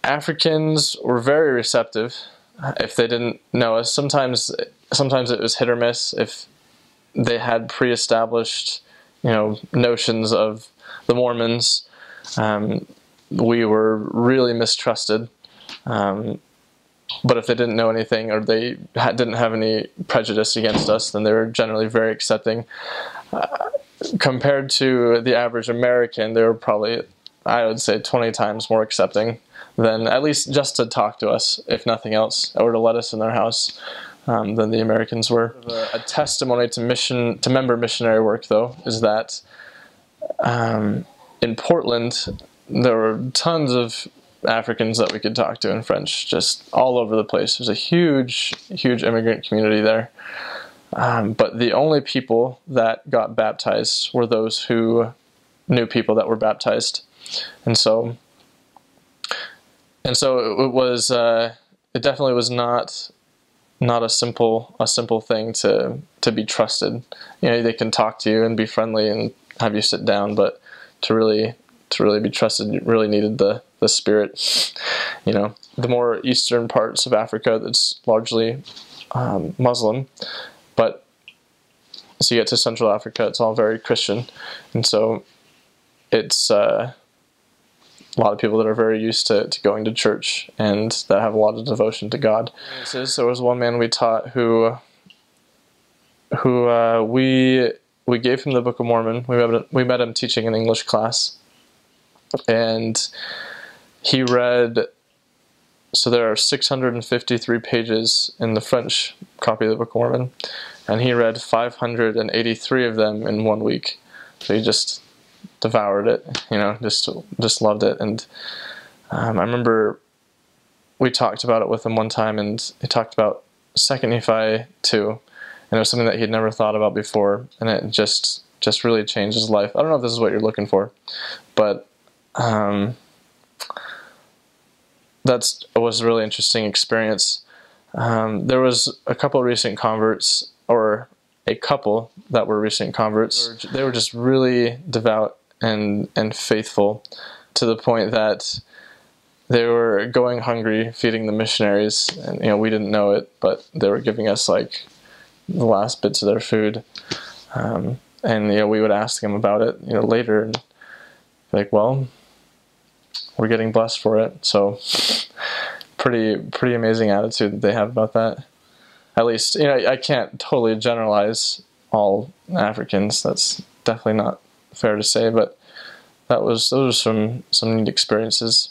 Africans were very receptive if they didn't know us. Sometimes it was hit or miss if they had pre-established, notions of the Mormons. We were really mistrusted. But if they didn't know anything or they didn't have any prejudice against us, then they were generally very accepting. Compared to the average American, they were probably, I would say, 20 times more accepting than, at least just to talk to us, if nothing else, or to let us in their house, than the Americans were. A testimony to member missionary work, though, is that in Portland, there were tons of Africans that we could talk to in French, just all over the place. There's a huge immigrant community there. But the only people that got baptized were those who knew people that were baptized. And so it was, it definitely was not a simple thing to be trusted. They can talk to you and be friendly and have you sit down, but to really be trusted, you really needed the Spirit. The more eastern parts of Africa, that's largely Muslim, but as you get to Central Africa, it's all very Christian, and so it's a lot of people that are very used to going to church and that have a lot of devotion to God. There was one man we taught who we gave him the Book of Mormon. We met him teaching an English class, and he read, so there are 653 pages in the French copy of the Book of Mormon, and he read 583 of them in 1 week. So he just devoured it, just loved it. And I remember we talked about it with him one time, and he talked about 2 Nephi 2, and it was something that he'd never thought about before, and it just really changed his life. I don't know if this is what you're looking for, but that was a really interesting experience. There was a couple recent converts, or a couple that were recent converts. They were just really devout and faithful, to the point that they were going hungry, feeding the missionaries, and we didn't know it, but they were giving us like the last bits of their food. And we would ask them about it later, and like, well, we're getting blessed for it. So pretty amazing attitude that they have about that. At least, I can't totally generalize all Africans. That's definitely not fair to say, but those were some neat experiences.